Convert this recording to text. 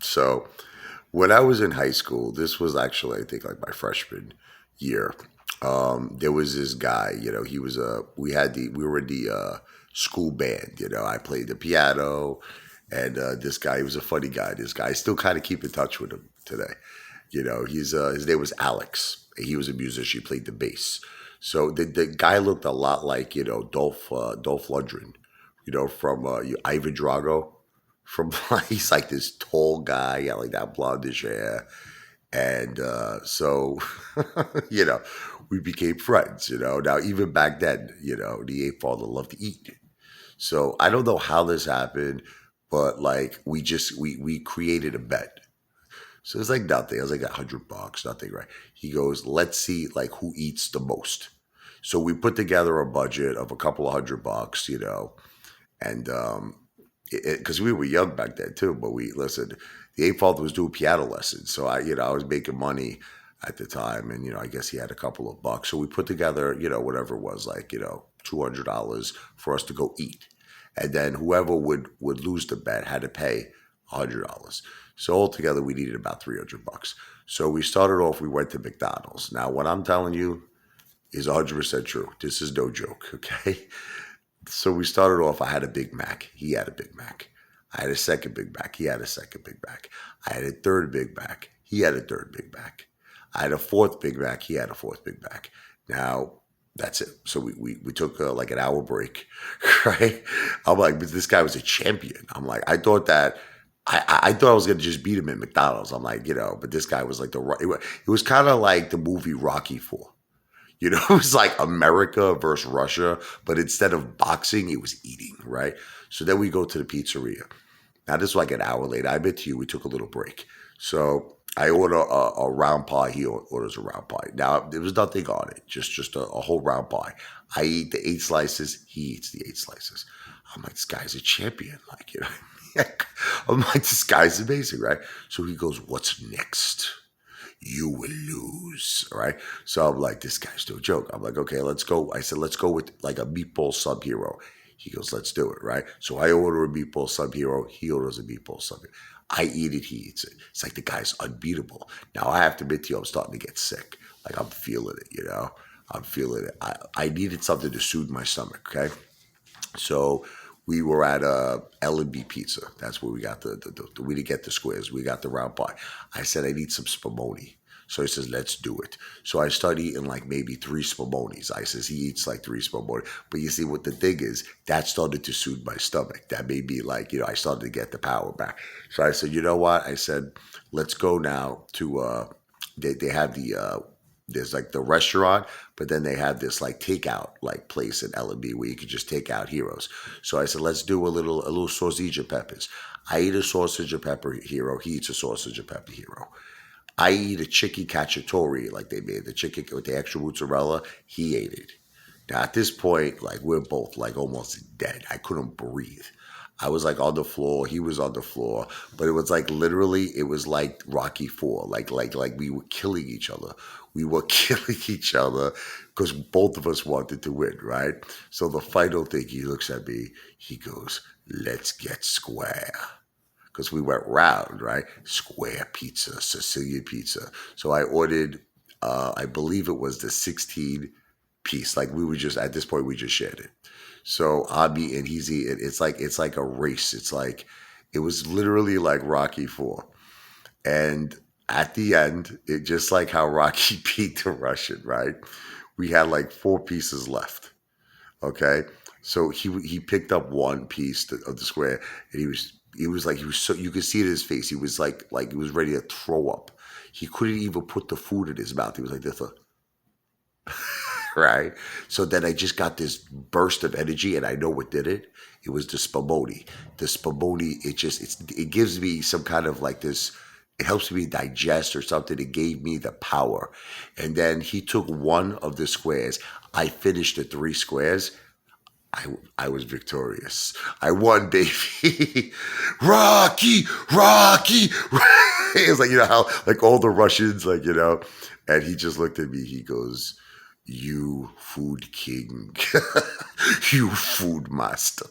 So when I was in high school, this was actually, I think, like my freshman year. There was this guy, he was we were in the school band, I played the piano, and this guy, he was a funny guy. This guy, I still kind of keep in touch with him today. His name was Alex. He was a musician. He played the bass. So the guy looked a lot like Dolph Lundgren, from Ivan Drago. From he's like this tall guy, yeah, like that blondish hair, and so you know we became friends. Now even back then, the ape father loved to eat. So I don't know how this happened, but like we created a bet. So it's like nothing. It was like $100, nothing, right? He goes, let's see like who eats the most. So we put together a budget of a couple of $100, and because we were young back then too, but we listen. The ape father was doing piano lessons, so I was making money at the time, and I guess he had a couple of bucks. So we put together, whatever it was, like $200 for us to go eat, and then whoever would lose the bet had to pay $100. So altogether, we needed about $300. So we started off. We went to McDonald's. Now, what I'm telling you is 100% true. This is no joke. Okay. So we started off. I had a Big Mac. He had a Big Mac. I had a second Big Mac. He had a second Big Mac. I had a third Big Mac. He had a third Big Mac. I had a fourth Big Mac. He had a fourth Big Mac. Now that's it. So we took like an hour break, right? I'm like, but this guy was a champion. I'm like, I thought that. I thought I was gonna just beat him at McDonald's. I'm like, but this guy was like it was kind of like the movie Rocky Four. It was like America versus Russia, but instead of boxing, it was eating, right? So then we go to the pizzeria. Now this is like an hour later. I bet to you we took a little break. So I order a round pie. He orders a round pie. Now there was nothing on it, just a whole round pie. I eat the 8 slices. He eats the 8 slices. I'm like, this guy's a champion. I'm like, this guy's amazing, right? So he goes, what's next? You will lose. All right. So I'm like, this guy's no joke. I'm like, okay, let's go. I said, let's go with like a meatball sub hero. He goes, let's do it. Right. So I order a meatball sub hero. He orders a meatball sub hero. I eat it. He eats it. It's like the guy's unbeatable. Now I have to admit to you, I'm starting to get sick. Like I'm feeling it. I'm feeling it. I needed something to soothe my stomach. Okay. So we were at L&B Pizza. That's where we got we didn't get the squares. We got the round pie. I said, I need some spumoni. So he says, let's do it. So I start eating like maybe 3 spamonis. I says, he eats like 3 spumoni. But you see, what the thing is, that started to soothe my stomach. That made me like, I started to get the power back. So I said, you know what? I said, let's go now to, they have there's like the restaurant, but then they have this like takeout like place in L&B where you can just take out heroes. So I said, let's do a little sausage and peppers. I eat a sausage and pepper hero. He eats a sausage and pepper hero. I eat a chicken cacciatore like they made the chicken with the extra mozzarella. He ate it. Now at this point, like we're both like almost dead. I couldn't breathe. I was like on the floor. He was on the floor, but it was like literally, it was like Rocky Four. Like we were killing each other. We were killing each other because both of us wanted to win, right? So the final thing, he looks at me. He goes, "Let's get square." Because we went round, right? Square pizza, Sicilian pizza. So I ordered, I believe it was the 16 piece. Like we were just, at this point, we just shared it. So I'm eating, he's eating. It's like a race. It's like, it was literally like Rocky Four. And at the end, it just like how Rocky beat the Russian, right? We had like 4 pieces left. Okay, so he picked up one piece of the square, and he was so, you could see it in his face. He was like he was ready to throw up. He couldn't even put the food in his mouth. He was like this, right? So then I just got this burst of energy, and I know what did it. It was the spumoni. The spumoni. It gives me some kind of like this. It helps me digest or something. It gave me the power. And then he took one of the squares. I finished the 3 squares. I was victorious. I won, baby. Rocky, Rocky. It was like, how like all the Russians, like, and he just looked at me. He goes, you food king, you food master.